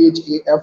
HAF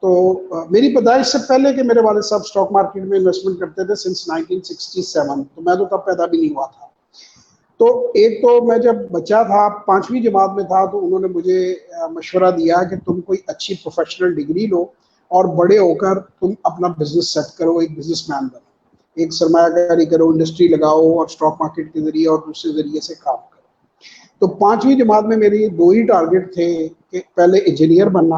تو میری پیدائش سے پہلے کہ میرے والد صاحب اسٹاک مارکیٹ میں انویسٹمنٹ کرتے تھے سنس 1967، تو میں تو تب پیدا بھی نہیں ہوا تھا۔ تو ایک تو میں جب بچہ تھا 5ویں جماعت میں تھا، تو انہوں نے مجھے مشورہ دیا کہ تم کوئی اچھی پروفیشنل ڈگری لو اور بڑے ہو کر تم اپنا بزنس سیٹ کرو، ایک بزنس مین بنو، ایک سرمایہ کاری کرو، انڈسٹری لگاؤ اور اسٹاک مارکیٹ کے ذریعے اور دوسرے ذریعے سے کام کرو۔ تو 5ویں جماعت میں میری 2 ہی ٹارگیٹ تھے کہ پہلے انجینئر بننا،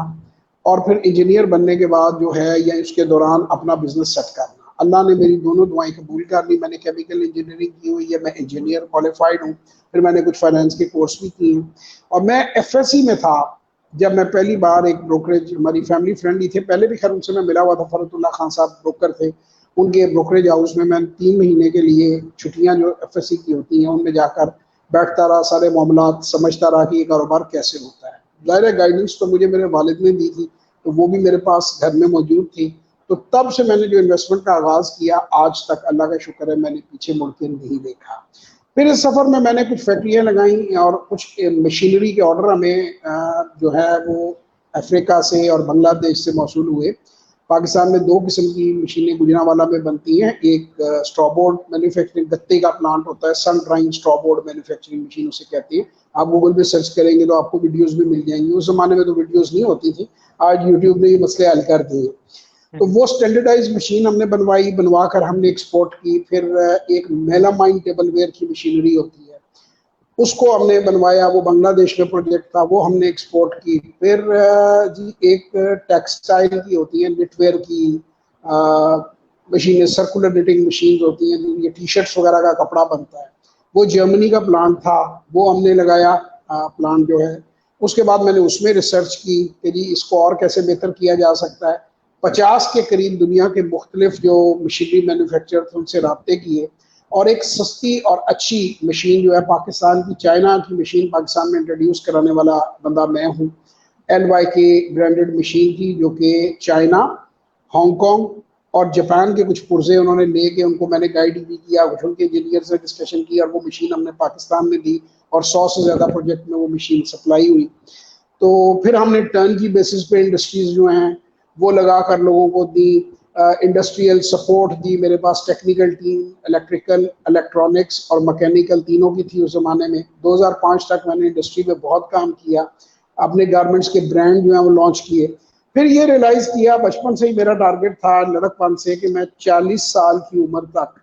اور پھر انجینئر بننے کے بعد جو ہے یا اس کے دوران اپنا بزنس سیٹ کرنا۔ اللہ نے میری دونوں دعائیں قبول کر لی، میں نے کیمیکل انجینئرنگ کی ہوئی ہے، میں انجینئر کوالیفائڈ ہوں، پھر میں نے کچھ فائنینس کے کورس بھی کیے ہیں، اور میں ایف ایس سی میں تھا جب میں پہلی بار ایک بروکریج، ہماری فیملی فرینڈ ہی تھے، پہلے بھی خیر ان سے میں ملا ہوا تھا، فرت اللہ خان صاحب بروکر تھے، ان کے بروکریج ہاؤس میں 3 مہینے کے لیے چھٹیاں جو ایف ایس سی کی ہوتی ہیں ان میں جا کر بیٹھتا رہا، سارے معاملات سمجھتا رہا کہ یہ کاروبار کیسے ہوتا ہے۔ ظاہر گائیڈنس تو مجھے میرے والد نے دی تھی، تو وہ بھی میرے پاس گھر میں موجود تھی۔ تو تب سے میں نے جو انویسٹمنٹ کا آغاز کیا، آج تک اللہ کا شکر ہے میں نے پیچھے مڑ کے نہیں دیکھا۔ پھر اس سفر میں نے کچھ فیکٹریاں لگائیں اور کچھ مشینری کے آرڈر ہمیں جو ہے وہ افریقہ سے اور بنگلہ دیش سے موصول ہوئے۔ پاکستان میں 2 قسم کی مشینیں گجرانوالہ میں بنتی ہیں، ایک اسٹرا بورڈ مینوفیکچرنگ، گتے کا پلانٹ ہوتا ہے، سن ڈرائنگ اسٹرا بورڈ مینوفیکچرنگ مشین اسے کہتے ہیں۔ آپ گوگل پہ سرچ کریں گے تو آپ کو ویڈیوز بھی مل جائیں گی، اس زمانے میں تو ویڈیوز نہیں ہوتی تھی، آج یوٹیوب نے یہ مسئلے حل کر دیے۔ تو وہ اسٹینڈرڈائز مشین ہم نے بنوائی، بنوا کر ہم نے ایکسپورٹ کی۔ پھر ایک میلامائن ٹیبل ویئر کی مشینری ہوتی ہے، اس کو ہم نے بنوایا، وہ بنگلہ دیش میں پروجیکٹ تھا، وہ ہم نے ایکسپورٹ کی۔ پھر جی ایک ٹیکسٹائل کی ہوتی ہے، نٹ ویئر کی مشینیں، سرکولر نٹنگ مشینز ہوتی ہیں، یہ ٹی شرٹس وغیرہ کا کپڑا بنتا ہے، وہ جرمنی کا پلانٹ تھا، وہ ہم نے لگایا پلانٹ جو ہے۔ اس کے بعد میں نے اس میں ریسرچ کی کہ جی اس کو اور کیسے بہتر کیا جا سکتا ہے۔ 50 کے قریب دنیا کے مختلف جو مشینری مینوفیکچر تھے ان سے رابطے کیے، اور ایک سستی اور اچھی مشین جو ہے پاکستان کی، چائنا کی مشین پاکستان میں انٹروڈیوس کرانے والا بندہ میں ہوں۔ LYK برانڈڈ مشین تھی جو کہ چائنا، ہانگ کانگ اور جاپان کے کچھ پرزے انہوں نے لے کے، ان کو میں نے گائیڈ بھی کیا، کچھ ان کے انجینئر سے ڈسکشن کی، اور وہ مشین ہم نے پاکستان میں دی، اور 100 سے زیادہ پروجیکٹ میں وہ مشین سپلائی ہوئی۔ تو پھر ہم نے ٹرن کی بیسس پہ انڈسٹریز جو ہیں وہ لگا کر لوگوں کو دی، انڈسٹریل سپورٹ دی، میرے پاس ٹیکنیکل ٹیم الیکٹریکل، الیکٹرانکس اور مکینیکل تینوں کی تھی اس زمانے میں۔ 2005 تک میں نے انڈسٹری میں بہت کام کیا، اپنے گارمنٹس کے برانڈ جو ہیں وہ لانچ کیے۔ پھر یہ ریلائز کیا، بچپن سے ہی میرا ٹارگیٹ تھا لڑک پن سے، کہ میں 40 سال کی عمر تک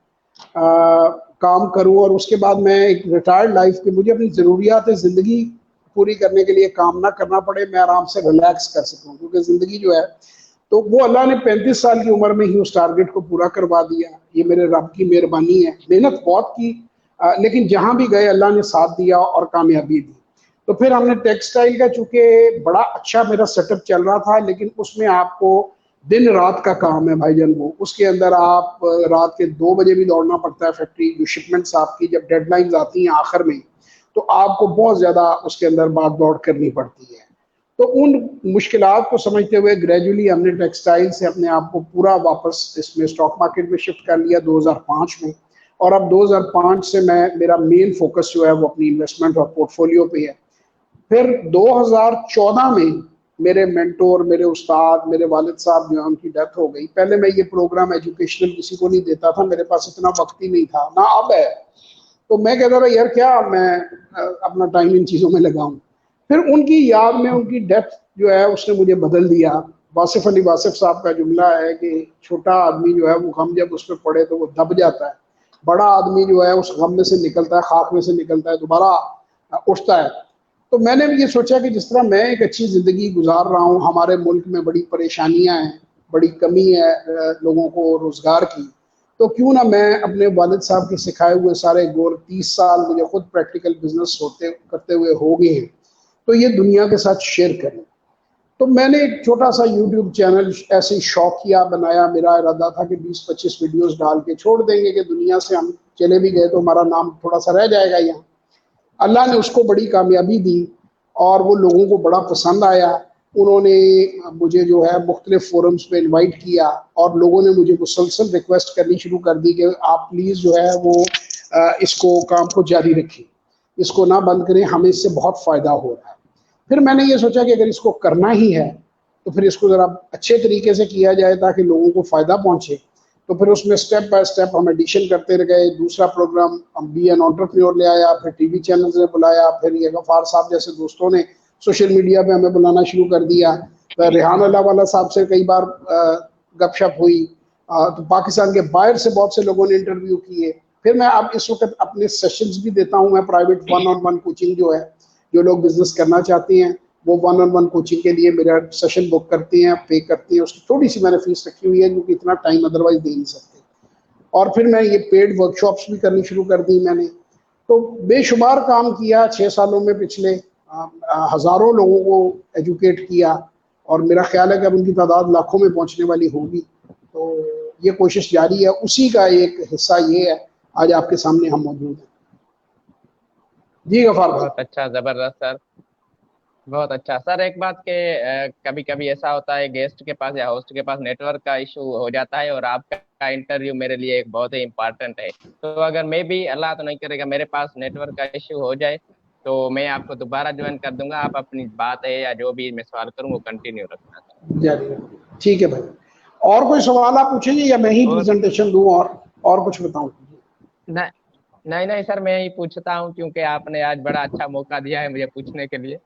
کام کروں، اور اس کے بعد میں ایک ریٹائرڈ لائف کے، مجھے اپنی ضروریات زندگی پوری کرنے کے لیے کام نہ کرنا پڑے، میں آرام سے ریلیکس کر سکوں، کیونکہ زندگی جو ہے، تو وہ اللہ نے 35 سال کی عمر میں ہی اس ٹارگیٹ کو پورا کروا دیا۔ یہ میرے رب کی مہربانی ہے، محنت بہت کی، لیکن جہاں بھی گئے اللہ نے ساتھ دیا اور کامیابی دی۔ تو پھر ہم نے ٹیکسٹائل کا، چونکہ بڑا اچھا میرا سیٹ اپ چل رہا تھا، لیکن اس میں آپ کو دن رات کا کام ہے بھائی جان، وہ اس کے اندر آپ رات کے 2 بجے بھی دوڑنا پڑتا ہے، فیکٹری جو شپمنٹس آپ کی جب ڈیڈ لائنز آتی ہیں آخر میں، تو آپ کو بہت زیادہ اس کے اندر بھاگ دوڑ کرنی پڑتی ہے۔ تو ان مشکلات کو سمجھتے ہوئے گریجولی ہم نے ٹیکسٹائل سے اپنے آپ کو پورا واپس اس میں اسٹاک مارکیٹ میں شفٹ کر لیا 2005 میں، اور اب 2005 سے میرا مین فوکس جو ہے وہ اپنی انویسٹمنٹ اور پورٹ فولیو پہ ہے۔ پھر 2014 میں میرے مینٹور، میرے استاد، میرے والد صاحب جو ہیں ان کی ڈیتھ ہو گئی۔ پہلے میں یہ پروگرام ایجوکیشنل کسی کو نہیں دیتا تھا، میرے پاس اتنا وقت ہی نہیں تھا، نہ اب ہے، تو میں کہتا تھا یار کیا میں اپنا ٹائم ان چیزوں میں لگاؤں۔ پھر ان کی یاد میں، ان کی ڈیتھ جو ہے اس نے مجھے بدل دیا۔ واصف علی واصف صاحب کا جملہ ہے کہ چھوٹا آدمی جو ہے وہ غم جب اس پہ پڑے تو وہ دب جاتا ہے، بڑا آدمی جو ہے اس غم میں سے نکلتا ہے، خاک میں سے نکلتا ہے، دوبارہ اٹھتا ہے۔ تو میں نے بھی یہ سوچا کہ جس طرح میں ایک اچھی زندگی گزار رہا ہوں، ہمارے ملک میں بڑی پریشانیاں ہیں، بڑی کمی ہے لوگوں کو روزگار کی، تو کیوں نہ میں اپنے والد صاحب کے سکھائے ہوئے سارے گور، 30 سال مجھے خود پریکٹیکل بزنس کرتے ہوئے ہو گئے ہیں، تو یہ دنیا کے ساتھ شیئر کریں۔ تو میں نے ایک چھوٹا سا یوٹیوب چینل ایسے شوقیہ بنایا، میرا ارادہ تھا کہ 20-25 ویڈیوز ڈال کے چھوڑ دیں گے، کہ دنیا سے ہم چلے بھی گئے تو ہمارا نام تھوڑا سا رہ جائے گا یہاں۔ اللہ نے اس کو بڑی کامیابی دی اور وہ لوگوں کو بڑا پسند آیا۔ انہوں نے مجھے جو ہے مختلف فورمز پہ انوائٹ کیا، اور لوگوں نے مجھے مسلسل ریکویسٹ کرنی شروع کر دی کہ آپ پلیز جو ہے وہ اس کو کام کو جاری رکھیں، اس کو نہ بند کریں، ہمیں اس سے بہت فائدہ ہو رہا ہے۔ پھر میں نے یہ سوچا کہ اگر اس کو کرنا ہی ہے تو پھر اس کو ذرا اچھے طریقے سے کیا جائے تاکہ لوگوں کو فائدہ پہنچے. تو پھر اس میں سٹیپ بائی سٹیپ ہم ایڈیشن کرتے رہ گئے. دوسرا پروگرام ہم بی این انٹرپرینور لے آیا, پھر ٹی وی چینلز نے بلایا, پھر یہ غفار صاحب جیسے دوستوں نے سوشل میڈیا پہ ہمیں بلانا شروع کر دیا. ریحان اللہ والا صاحب سے کئی بار گپ شپ ہوئی, تو پاکستان کے باہر سے بہت سے لوگوں نے انٹرویو کیے. پھر میں اب اس وقت اپنے سیشنز بھی دیتا ہوں, میں پرائیویٹ 1-on-1 کوچنگ جو ہے, جو لوگ بزنس کرنا چاہتے ہیں وہ 1-on-1 کوچنگ کے لیے میرا سیشن بک کرتے ہیں, پے کرتے ہیں. اس کی تھوڑی سی میں نے فیس رکھی ہوئی ہے کیونکہ اتنا ٹائم ادروائز دے نہیں سکتے. اور پھر میں یہ پیڈ ورک شاپس بھی کرنی شروع کر دی میں نے. تو بے شمار کام کیا 6 سالوں میں, پچھلے ہزاروں لوگوں کو ایجوکیٹ کیا, اور میرا خیال ہے کہ اب ان کی تعداد لاکھوں میں پہنچنے والی ہوگی. تو یہ کوشش جاری ہے, اسی کا ایک حصہ یہ ہے آج آپ کے سامنے ہم موجود ہیں. جی غفار بھائی. بہت اچھا, زبردست سر, بہت اچھا سر. ایک بات کہ کبھی کبھی ایسا ہوتا ہے گیسٹ کے پاس یا ہوسٹ کے پاس نیٹ ورک کا ایشو ہو جاتا ہے, اور آپ کا انٹرویو میرے لیے ایک بہت ہی امپارٹنٹ ہے. تو اگر میں بھی, اللہ تو نہیں کرے گا, میرے پاس نیٹ ورک کا ایشو ہو جائے تو میں آپ کو دوبارہ جوائن کر دوں گا. آپ اپنی بات ہے یا جو بھی میں سوال کروں وہ کنٹینیو رکھنا. جی ٹھیک ہے بھائی. اور کوئی سوال آپ پوچھیں گے یا میں ہی پریزنٹیشن دوں اور کچھ بتاؤں؟ نہیں سر, میں ہی پوچھتا ہوں کیونکہ آپ نے آج بڑا اچھا موقع دیا ہے مجھے پوچھنے کے لیے.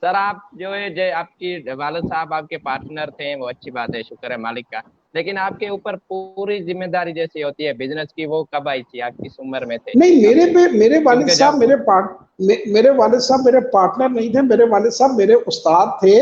سر آپ جو ہے آپ کی والد صاحب آپ کے پارٹنر تھے, وہ اچھی بات ہے, شکر ہے مالک کا. لیکن آپ کے اوپر پوری ذمہ داری جیسی ہوتی ہے بزنس کی, وہ کب آئی تھی, آپ کس عمر میں تھے؟ نہیں, میرے والد صاحب میرے پارٹنر نہیں تھے. میرے والد صاحب میرے استاد تھے.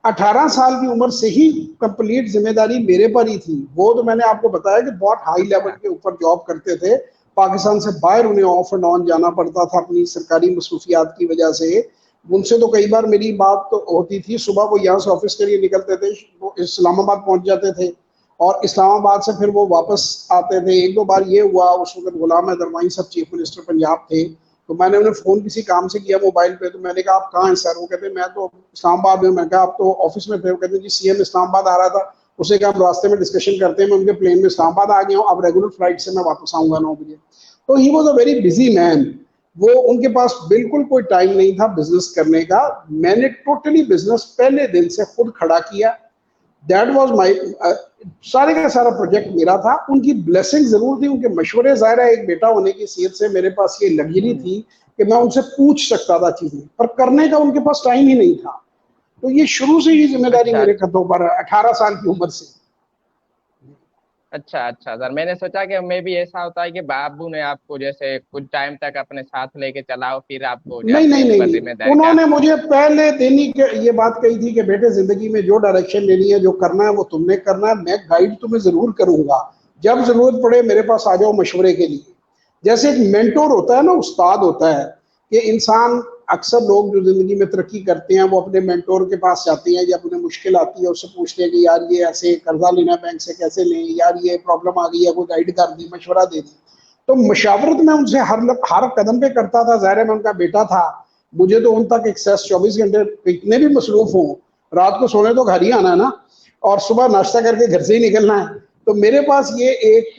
18 سال کی عمر سے ہی کمپلیٹ ذمہ داری میرے پر ہی تھی. وہ تو میں نے آپ کو بتایا کہ بہت ہائی لیول کے اوپر جاب کرتے تھے. پاکستان سے باہر انہیں آف اینڈ آن جانا پڑتا تھا اپنی سرکاری مصروفیات کی وجہ سے. ان سے تو کئی بار میری بات تو ہوتی تھی. صبح وہ یہاں سے آفس کے لیے نکلتے تھے, وہ اسلام آباد پہنچ جاتے تھے, اور اسلام آباد سے پھر وہ واپس آتے تھے. 1-2 بار یہ ہوا, اس وقت غلام حیدر مائن صاحب چیف منسٹر پنجاب تھے, تو میں نے انہیں فون کسی کام سے کیا موبائل پہ, تو میں نے کہا آپ کہاں ہیں سر؟ وہ کہتے ہیں میں تو اسلام آباد میں. میں کہا آپ تو آفس میں تھے؟ وہ کہتے ہیں جی سی ایم اسلام آباد آ رہا تھا, اسے کہ ہم راستے میں ڈسکشن کرتے ہیں, میں ان کے پلین میں اسلام آباد آ گیا ہوں, اب ریگولر فلائٹ سے میں واپس آؤں گا 9 بجے. تو he was a very busy man. وہ ان کے پاس بالکل کوئی ٹائم نہیں تھا بزنس کرنے کا. میں نے ٹوٹلی بزنس پہلے دن سے خود کھڑا کیا. دیٹ واز مائی, سارے کا سارا پروجیکٹ میرا تھا. ان کی بلیسنگ ضرور تھی, ان کے مشورے, ظاہر ہے ایک بیٹا ہونے کی حیثیت سے میرے پاس یہ لگژری تھی کہ میں ان سے پوچھ سکتا تھا چیزیں, پر کرنے کا ان کے پاس ٹائم ہی نہیں تھا. تو یہ شروع سے ہی ذمہ داری میرے کندھوں پر ہے 18 سال کی عمر سے. اچھا سر, میں نے سوچا کہ میں بھی ایسا ہوتا ہے کہ ابو نے آپ کو جیسے کچھ ٹائم تک اپنے ساتھ لے کے چلاؤ, پھر آپ کو آپ کے اوپر ذمہ داری. انہوں نے مجھے پہلے دن ہی یہ بات کہی تھی کہ بیٹے زندگی میں جو ڈائریکشن لینی ہے, جو کرنا ہے وہ تم نے کرنا ہے, میں گائیڈ تمہیں ضرور کروں گا, جب ضرورت پڑے میرے پاس آ جاؤ مشورے کے لیے. جیسے ایک مینٹور ہوتا ہے نا, استاد ہوتا ہے, کہ انسان اکثر لوگ جو زندگی میں ترقی کرتے ہیں وہ اپنے مینٹور کے پاس جاتے ہیں, جب انہیں مشکل آتی ہے اس سے پوچھتے ہیں کہ یار یہ ایسے قرضہ لینا بینک سے کیسے لیں, یار یہ پرابلم آ گئی ہے, کوئی گائیڈ کر دی, مشورہ دے دی. تو مشاورت میں ان سے ہر قدم پہ کرتا تھا. ظاہر ہے میں ان کا بیٹا تھا, مجھے تو ان تک ایکسیس 24 گھنٹے, کتنے بھی مصروف ہوں, رات کو سونے تو گھر ہی آنا ہے نا, اور صبح ناشتہ کر کے گھر سے ہی نکلنا ہے. تو میرے پاس یہ ایک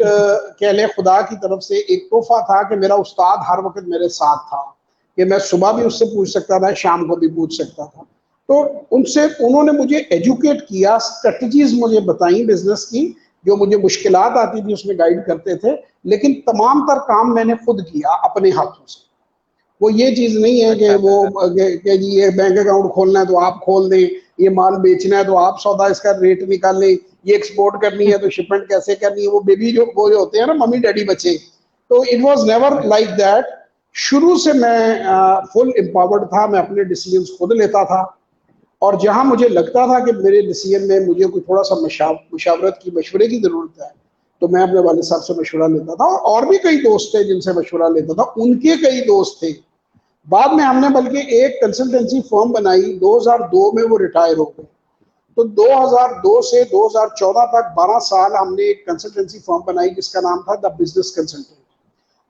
کہہ لیں خدا کی طرف سے ایک تحفہ تھا کہ میرا استاد ہر وقت میرے ساتھ تھا, کہ میں صبح بھی اس سے پوچھ سکتا تھا, شام کو بھی پوچھ سکتا تھا. تو انہوں نے مجھے ایجوکیٹ کیا, اسٹریٹجیز مجھے بتائیں بزنس کی, جو مجھے مشکلات آتی تھی اس میں گائیڈ کرتے تھے, لیکن تمام تر کام میں نے خود کیا اپنے ہاتھوں سے. وہ یہ چیز نہیں ہے کہ وہ کہ جی یہ بینک اکاؤنٹ کھولنا ہے تو آپ کھول دیں, یہ مال بیچنا ہے تو آپ سودا اس کا ریٹ نکال لیں, یہ ایکسپورٹ کرنی ہے تو شپمنٹ کیسے کرنی ہے, وہ بیبی وہ جو ہوتے ہیں نا ممی ڈیڈی بچے. تو it was never like that. شروع سے میں فل امپاورڈ تھا, میں اپنے ڈیسیجنز خود لیتا تھا, اور جہاں مجھے لگتا تھا کہ میرے ڈیسیجن میں مجھے کوئی تھوڑا سا مشاورت کی, مشورے کی ضرورت ہے, تو میں اپنے والد صاحب سے مشورہ لیتا تھا. اور بھی کئی دوست تھے جن سے مشورہ لیتا تھا, ان کے کئی دوست تھے. بعد میں ہم نے بلکہ ایک کنسلٹنسی فرم بنائی, 2002 میں وہ ریٹائر ہو گئے. تو 2002 سے 2014 تک 12 سال ہم نے ایک کنسلٹنسی فرم بنائی جس کا نام تھا دا بزنس کنسلٹنٹ.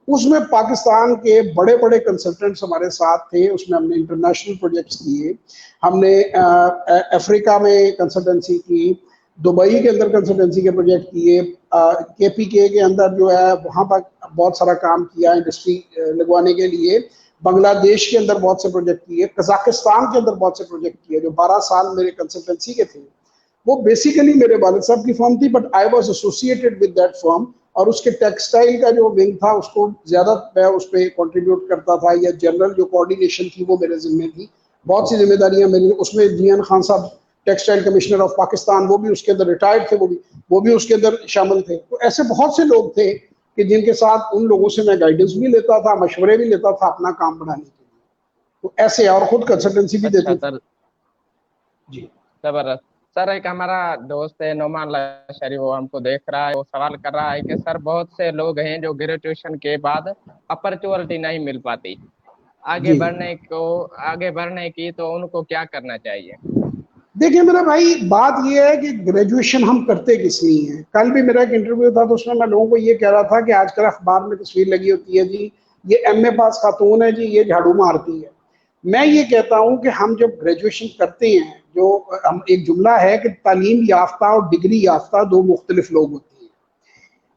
اس میں پاکستان کے بڑے بڑے کنسلٹنٹس ہمارے ساتھ تھے. اس میں ہم نے انٹرنیشنل پروجیکٹس کیے, ہم نے افریقہ میں کنسلٹنسی کی, دبئی کے اندر کنسلٹنسی کے پروجیکٹ کیے, کے پی کے اندر جو ہے وہاں پر بہت سارا کام کیا انڈسٹری لگوانے کے لیے. بنگلہ دیش کے اندر بہت سے پروجیکٹ کیے, قزاقستان کے اندر بہت سے پروجیکٹ کیے. جو 12 سال میرے کنسلٹنسی کے تھے وہ بیسیکلی میرے والد صاحب کی فرم تھی, but I was associated with that firm. اور اس کے ٹیکسٹائل کا جو ونگ تھا اس کو زیادہ میں اس پہ کنٹریبیوٹ کرتا تھا, یا جنرل جو کوآرڈینیشن تھی وہ میرے ذمہ تھی. بہت سی ذمہ داریاں میری اس میں. جی این خان صاحب ٹیکسٹائل کمشنر آف پاکستان, وہ بھی اس کے اندر ریٹائرڈ تھے, وہ بھی اس کے اندر شامل تھے. تو ایسے بہت سے لوگ تھے کہ جن کے ساتھ ان لوگوں سے میں گائیڈنس بھی لیتا تھا, مشورے بھی لیتا تھا اپنا کام بڑھانے کے لیے. تو ایسے, اور خود کنسلٹنسی بھی اچھا دیتے تھے. سر, جی زبردست. سر ایک ہمارا دوست ہے نعمان لاشری, وہ ہم کو دیکھ رہا ہے, وہ سوال کر رہا ہے کہ سر بہت سے لوگ ہیں جو گریجویشن کے بعد اپرچونٹی نہیں مل پاتی جی آگے بڑھنے کی, تو ان کو کیا کرنا چاہیے؟ دیکھیں میرا بھائی, بات یہ ہے کہ گریجویشن ہم کرتے کس لیے ہیں. کل بھی میرا ایک انٹرویو تھا تو اس میں لوگوں کو یہ کہہ رہا تھا کہ آج کل اخبار میں تصویر لگی ہوتی ہے جی یہ ایم اے پاس خاتون ہے جی, یہ جھاڑو مارتی ہے. میں یہ کہتا ہوں کہ ہم جب گریجویشن کرتے ہیں, جو ہم ایک جملہ ہے کہ تعلیم یافتہ اور ڈگری یافتہ دو مختلف لوگ ہوتے ہیں.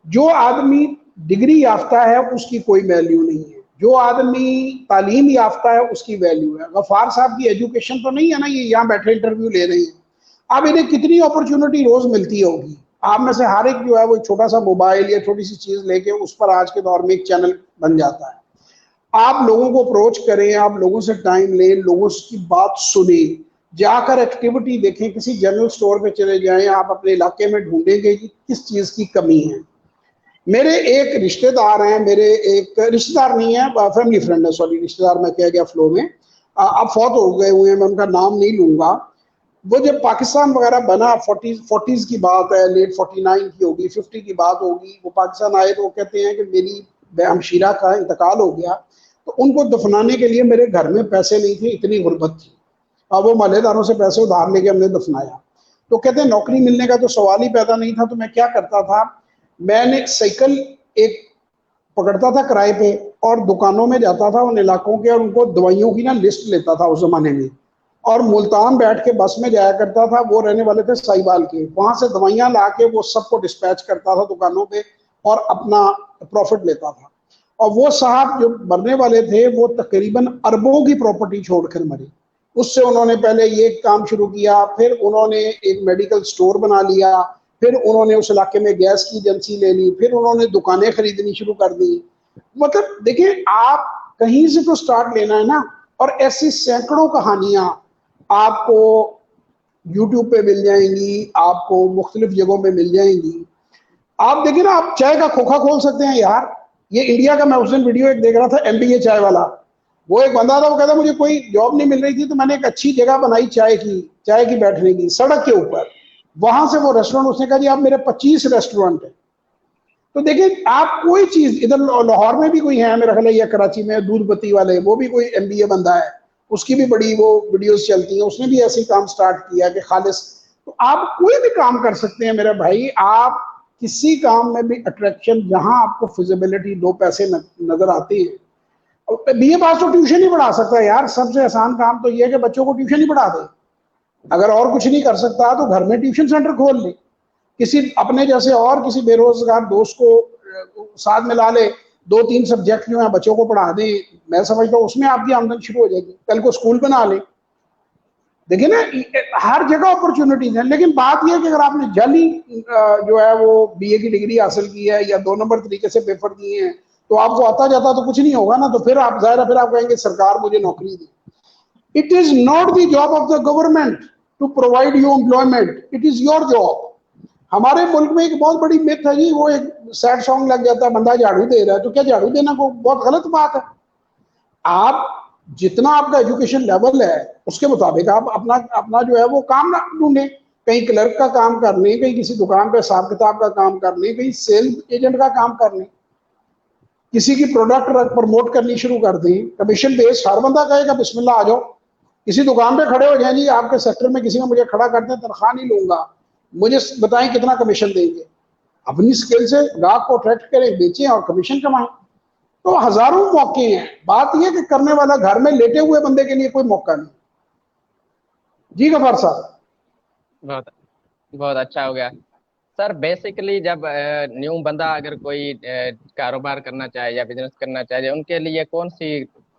جو آدمی ڈگری یافتہ ہے اس کی کوئی ویلیو نہیں ہے, جو آدمی تعلیم یافتہ ہے اس کی ویلیو ہے. غفار صاحب کی ایجوکیشن تو نہیں ہے نا, یہ یہاں بیٹھے انٹرویو لے رہے ہیں. اب انہیں کتنی اپرچونٹی روز ملتی ہوگی. آپ میں سے ہر ایک جو ہے وہ چھوٹا سا موبائل یا چھوٹی سی چیز لے کے اس پر آج کے دور میں ایک چینل بن جاتا ہے. آپ لوگوں کو اپروچ کریں, آپ لوگوں سے ٹائم لیں, لوگوں کی بات سنیں, جا کر ایکٹیویٹی دیکھیں, کسی جنرل سٹور پہ چلے جائیں, آپ اپنے علاقے میں ڈھونڈیں گے کہ کس چیز کی کمی ہے. میرے ایک رشتہ دار ہیں, میرے ایک رشتہ دار نہیں ہے, فیملی فرینڈ ہے, سوری رشتہ دار میں کہہ گیا فلو میں, اب فوت ہو گئے ہوئے ہیں, میں ان کا نام نہیں لوں گا. وہ جب پاکستان وغیرہ بنا, 40s کی بات ہے, لیٹ 49 کی ہوگی, 50 کی بات ہوگی, وہ پاکستان آئے تو وہ کہتے ہیں کہ میری ہمشیرہ کا انتقال ہو گیا, تو ان کو دفنانے کے لیے میرے گھر میں پیسے نہیں تھے, اتنی غربت تھی. اب وہ محلے داروں سے پیسے ادھار لے کے ہم نے دفنایا. تو کہتے ہیں نوکری ملنے کا تو سوال ہی پیدا نہیں تھا, تو میں کیا کرتا تھا, میں نے سائیکل ایک پکڑتا تھا کرائے پہ اور دکانوں میں جاتا تھا ان علاقوں کے, اور ان کو دوائیوں کی نا لسٹ لیتا تھا اس زمانے میں, اور ملتان بیٹھ کے بس میں جایا کرتا تھا. وہ رہنے والے تھے سائبال کے, وہاں سے دوائیاں لا کے وہ سب کو ڈسپیچ کرتا تھا دکانوں پہ اور اپنا پروفٹ لیتا تھا. اور وہ صاحب جو مرنے والے تھے وہ تقریباً اربوں کی پراپرٹی چھوڑ کر مرے. اس سے انہوں نے پہلے یہ کام شروع کیا, پھر انہوں نے ایک میڈیکل سٹور بنا لیا, پھر انہوں نے اس علاقے میں گیس کی ایجنسی لے لی, پھر انہوں نے دکانیں خریدنی شروع کر دی. مطلب دیکھیں, آپ کہیں سے تو سٹارٹ لینا ہے نا. اور ایسی سینکڑوں کہانیاں آپ کو یوٹیوب پہ مل جائیں گی, آپ کو مختلف جگہوں پہ مل جائیں گی. آپ دیکھیں نا, آپ چائے کا کھوکھا کھول سکتے ہیں یار. یہ انڈیا کا, میں اس دن ویڈیو ایک دیکھ رہا تھا, ایم بی اے چائے والا, وہ ایک بندہ تھا, وہ کہتا مجھے کوئی جاب نہیں مل رہی تھی تو میں نے ایک اچھی جگہ بنائی چائے کی بیٹھنے کی, سڑک کے اوپر. وہاں سے وہ ریسٹورینٹ, اس نے کہا جی آپ میرے 25 ریسٹورینٹ ہیں. تو دیکھیں آپ کوئی چیز, ادھر لاہور میں بھی کوئی ہے میرا خیال ہے, یا کراچی میں دودھ بتی والے, وہ بھی کوئی ایم بی اے بندہ ہے, اس کی بھی بڑی وہ ویڈیوز چلتی ہیں, اس نے بھی ایسے کام سٹارٹ کیا کہ خالص. تو آپ کوئی بھی کام کر سکتے ہیں میرے بھائی. آپ کسی کام میں بھی اٹریکشن, جہاں آپ کو فیزیبلٹی, دو پیسے نظر آتے ہیں. بی اے پاس تو ٹیوشن ہی پڑھا سکتا ہے یار. سب سے آسان کام تو یہ ہے کہ بچوں کو ٹیوشن ہی پڑھا دے. اگر اور کچھ نہیں کر سکتا تو گھر میں ٹیوشن سینٹر کھول لے, کسی اپنے جیسے اور کسی بے روزگار دوست کو ساتھ میں لا لے, 2-3 سبجیکٹ جو ہیں بچوں کو پڑھا دیں. میں سمجھتا ہوں اس میں آپ کی آمدن شروع ہو جائے گی. کل کو اسکول بنا لیں. دیکھیں نا, ہر جگہ اپرچونٹیز ہیں. لیکن بات یہ ہے کہ اگر آپ نے جعلی جو ہے وہ بی اے کی ڈگری حاصل کی ہے, یا 2 نمبر طریقے سے پیپر دیے ہیں, تو آپ کو آتا جاتا تو کچھ نہیں ہوگا نا. تو پھر آپ ظاہر ہے, پھر آپ کہیں گے سرکار مجھے نوکری دی. It is not the job of the government to provide you employment. It is your job. ہمارے ملک میں ایک بہت بڑی myth ہے جی, وہ ایک سیڈ سانگ لگ جاتا ہے, بندہ جھاڑو دے رہا ہے. تو کیا جھاڑو دینا کو بہت غلط بات ہے؟ آپ جتنا آپ کا ایجوکیشن لیول ہے اس کے مطابق آپ اپنا جو ہے وہ کام نہ ڈھونڈیں. کہیں کلرک کا کام کر لیں, کہیں کسی دکان پہ حساب کتاب کا کام کر لیں, کہیں سیل ایجنٹ کا کام کر لیں, کسی کی پروڈکٹ پروموٹ کرنی شروع کر دیں. کمیشن بیس, ہر بندہ کہے گا بسم اللہ آ جاؤ, کسی دکان پہ کھڑے ہو جائیں جی, آپ کے سیکٹر میں کسی نے مجھے کھڑا کر دیں, تنخواہ نہیں لوں گا, مجھے بتائیں کتنا کمیشن دیں گے. اپنی سکل سے گاہک کو اٹریکٹ کریں, بیچیں اور کمیشن کمائیں. تو ہزاروں موقع ہیں. بات یہ کہ کرنے والا گھر میں لیٹے ہوئے بندے کے لیے کوئی موقع نہیں. جی غفار صاحب. بہت بہت اچھا ہو گیا سر. بیسیکلی جب نیو بندہ اگر کوئی کاروبار کرنا چاہے یا بزنس کرنا چاہے, ان کے لیے کون سی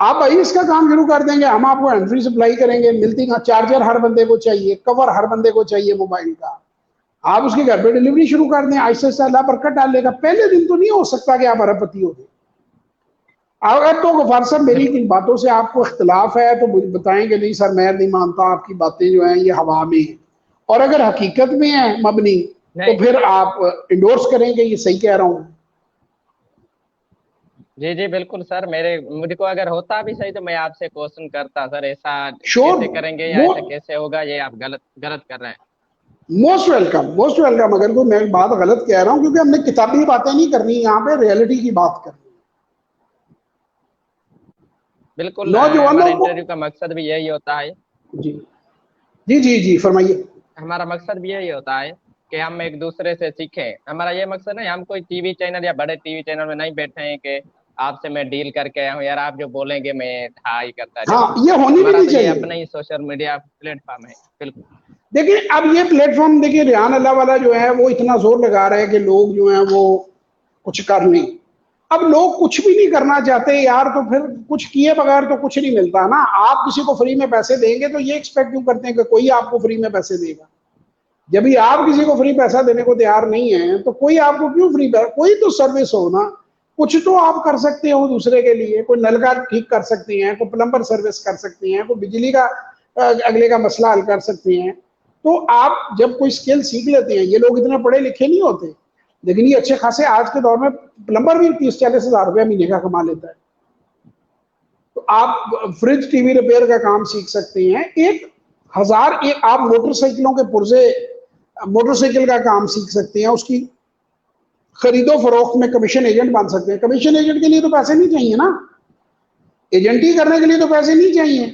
آپ بھائی اس کا کام شروع کر دیں گے, ہم آپ کو ہینڈ فری سپلائی کریں گے, ملتی کا چارجر ہر بندے کو چاہیے, کور ہر بندے کو چاہیے موبائل کا, آپ اس کے گھر پہ ڈلیوری شروع کر دیں, آہستہ آہستہ اللہ برکت ڈال لے گا. پہلے دن تو نہیں ہو سکتا کہ آپ ارب پتی ہو گئے. اگر تو غفار صاحب میری کن باتوں سے آپ کو اختلاف ہے تو بتائیں کہ نہیں سر میں نہیں مانتا, آپ کی باتیں جو ہیں یہ ہوا میں ہیں, اور اگر حقیقت میں ہیں مبنی تو پھر آپ انڈورس کریں گے یہ صحیح کہہ رہا ہوں. جی جی بالکل سر, مجھ کو اگر ہوتا بھی صحیح تو میں آپ سے کوشچن کرتا سر, ایسا شور, کیسے کریں گے یا ایسا کیسے ہوگا, یہ آپ غلط کر رہے ہیں. Most welcome, most welcome. اگر تو میں بات غلط کہہ رہا ہوں کیونکہ ہم نے کتابی باتیں نہیں کرنی, یہاں پہ ریئلٹی کی بات کرنی. بالکل, نوجوانوں ہمارے کو, انٹرویو کا مقصد بھی یہی ہوتا ہے. جی جی جی جی فرمائیے. ہمارا مقصد بھی یہی ہوتا ہے کہ ہم ایک دوسرے سے سیکھیں. ہمارا یہ مقصد ہے, ہم کوئی ٹی وی چینل یا بڑے ٹی وی چینل میں نہیں بیٹھے ہیں کہ آپ سے میں ڈیل کر کے آیا ہوں, یار آپ جو بولیں گے میں ہائی کرتا ہاں جاؤں. یہ ہونی بھی ہمارا نہیں تو یہ چاہیے. اپنا ہی سوشل میڈیا پلیٹ فارم ہے. بالکل دیکھیں اب یہ پلیٹ فارم, دیکھیں ریحان اللہ والا جو ہے وہ اتنا زور لگا رہا ہے کہ لوگ جو ہیں وہ کچھ کر لیں. اب لوگ کچھ بھی نہیں کرنا چاہتے یار, تو پھر کچھ کیے بغیر تو کچھ نہیں ملتا نا. آپ کسی کو فری میں پیسے دیں گے تو یہ ایکسپیکٹ کیوں کرتے ہیں کہ کوئی آپ کو فری میں پیسے دے گا. جبھی آپ کسی کو فری پیسہ دینے کو تیار نہیں ہیں تو کوئی آپ کو کیوں فری پیسہ, کوئی تو سروس ہو نا. کچھ تو آپ کر سکتے ہو دوسرے کے لیے, کوئی نل کا ٹھیک کر سکتے ہیں, کوئی پلمبر سروس کر سکتے ہیں, کوئی بجلی کا اگلے کا مسئلہ حل کر سکتے ہیں. تو آپ جب کوئی اسکل سیکھ لیتے ہیں, یہ لوگ اتنے پڑھے لکھے نہیں ہوتے لیکن یہ اچھے خاصے آج کے دور میں پلمبر بھی 30-40 ہزار روپیہ مہینے کا کما لیتا ہے. تو آپ فریج ٹی وی ریپیئر کا کام سیکھ سکتے ہیں. 1000 آپ موٹر سائیکلوں کے پرزے, موٹر سائیکل کا کام سیکھ سکتے ہیں, اس کی خرید و فروخت میں کمیشن ایجنٹ بن سکتے ہیں. کمیشن ایجنٹ کے لیے تو پیسے نہیں چاہیے نا, ایجنٹی کرنے کے لیے تو پیسے نہیں چاہیے.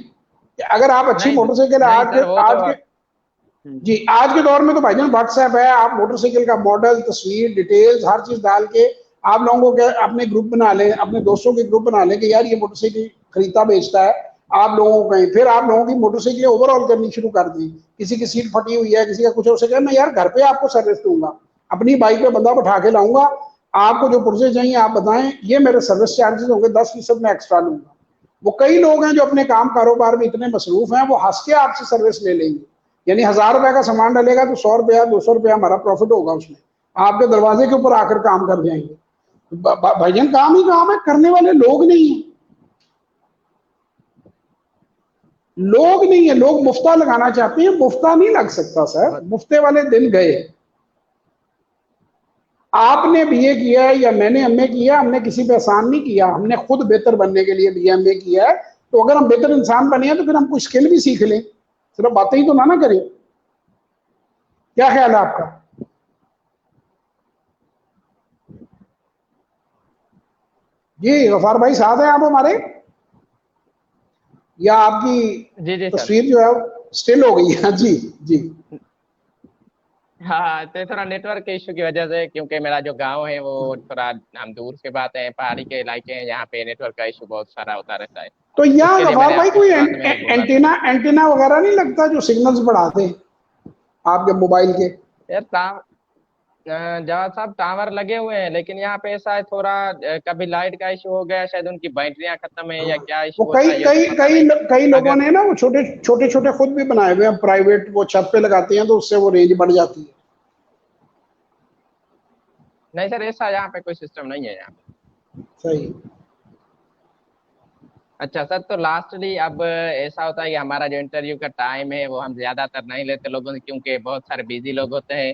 اگر آپ اچھی موٹر سائیکل نہیں سر, وہ تو جی آج کے دور میں تو بھائی جان واٹس ایپ ہے, آپ موٹر سائیکل کا ماڈل, تصویر, ڈیٹیلز ہر چیز ڈال کے آپ لوگوں کو اپنے گروپ بنا لیں, اپنے دوستوں کے گروپ بنا لیں کہ یار یہ موٹر سائیکل خریدتا بیچتا ہے, آپ لوگوں کو کہیں, پھر آپ لوگوں کی موٹر سائیکلیں اوور آل کرنی شروع کر دیں. کسی کی سیٹ پھٹی ہوئی ہے, کسی کا کچھ ہو سکے, میں یار گھر پہ آپ کو سروس دوں گا, اپنی بائک پہ بندہ بٹھا کے لاؤں گا, آپ کو جو پرزے چاہیے آپ بتائیں, یہ میرے سروس چارجز ہوں گے, 10% میں ایکسٹرا لوں گا. وہ کئی لوگ ہیں جو اپنے کام کاروبار میں اتنے مصروف ہیں, وہ ہنس کے آپ سے سروس لے لیں گے. یعنی 1000 روپے کا سامان ڈالے گا تو 100 روپیہ 200 روپیہ ہمارا پروفٹ ہوگا اس میں, آپ کے دروازے کے اوپر آ کر کام کر جائیں گے. بھائی جان کام ہی کام ہے, کرنے والے لوگ نہیں ہیں, لوگ نہیں ہیں. لوگ مفتہ لگانا چاہتے ہیں, مفتہ نہیں لگ سکتا سر, مفتے والے دن گئے. آپ نے بی اے کیا ہے یا میں نے ایم اے کیا, ہم نے کسی پہ احسان نہیں کیا, ہم نے خود بہتر بننے کے لیے بی اے ایم اے کیا ہے. تو اگر ہم بہتر انسان بنے ہیں تو پھر ہم کوئی اسکل بھی سیکھ لیں, صرف باتیں ہی تو نہ کریں. کیا خیال ہے آپ کا؟ جی غفار بھائی ساتھ ہیں آپ ہمارے, یا آپ کی جی جی سر, تصویر جو ہے اسٹل ہو گئی ہے؟ جی جی ہاں تو تھوڑا نیٹ ورک کے ایشو کی وجہ سے, کیونکہ میرا جو گاؤں ہے وہ تھوڑا ہم دور سے بات ہیں, پہاڑی کے علاقے ہیں, یہاں پہ نیٹ ورک کا ایشو بہت سارا ہوتا رہتا ہے. تو اس یہاں کے لیے میں غفار نے آپ بھائی کو کوئی شروعات میں ہی بولا تھا. اینٹینا وغیرہ نہیں لگتا جو سگنلز بڑھاتے آپ کے موبائل کے؟ یار جواد صاحب ٹاور لگے ہوئے ہیں, لیکن یہاں پہ ایسا ہے تھوڑا, کبھی لائٹ کا ایشو ہو گیا, شاید ان کی بیٹریاں ختم ہے یا کیا وہ ایشو ہوتا ہے یہ تو پتہ نہیں. کئی لوگوں اگر نے نا وہ چھوٹے خود بھی بنائے ہوئے ہیں پرائیویٹ, وہ چھت پہ لگاتے ہیں تو اس سے وہ رینج بڑھ جاتی ہے. نہیں سر, ایسا یہاں پہ کوئی سسٹم نہیں ہے یہاں پہ. صحیح. اچھا سر, تو لاسٹلی اب ایسا ہوتا ہے کہ ہمارا جو انٹرویو کا ٹائم ہے وہ ہم زیادہ تر نہیں لیتے لوگوں سے, کیونکہ بہت سارے بزی لوگ ہوتے ہیں.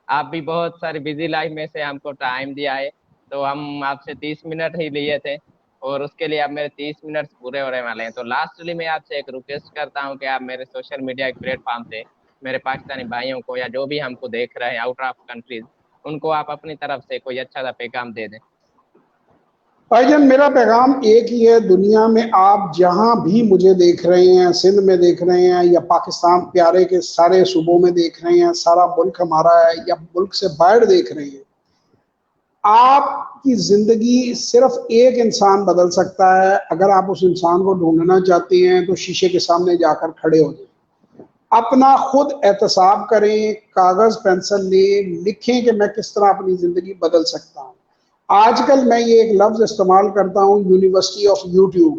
آپ بھی بہت سارے بزی لائف میں سے ہم کو ٹائم دیا ہے, تو ہم آپ سے 30 منٹ ہی لیے تھے, اور اس کے لیے اب میرے 30 منٹ پورے ہونے والے ہیں. تو لاسٹلی میں آپ سے ایک ریکویسٹ کرتا ہوں کہ آپ میرے سوشل میڈیا کے پلیٹ فارم سے میرے پاکستانی بھائیوں کو, یا جو بھی ہم کو دیکھ رہے ہیں آؤٹ آف کنٹریز, ان کو آپ اپنی طرف سے کوئی اچھا سا پیغام دے دیں. بھائی جان میرا پیغام ایک ہی ہے, دنیا میں آپ جہاں بھی مجھے دیکھ رہے ہیں, سندھ میں دیکھ رہے ہیں یا پاکستان پیارے کے سارے صوبوں میں دیکھ رہے ہیں, سارا ملک ہمارا ہے یا ملک سے باہر دیکھ رہے ہیں, آپ کی زندگی صرف ایک انسان بدل سکتا ہے. اگر آپ اس انسان کو ڈھونڈنا چاہتے ہیں تو شیشے کے سامنے جا کر کھڑے ہو جائیں, اپنا خود احتساب کریں, کاغذ پینسل لیں, لکھیں کہ میں کس طرح اپنی زندگی بدل سکتا ہوں. آج کل میں یہ ایک لفظ استعمال کرتا ہوں, یونیورسٹی آف یوٹیوب.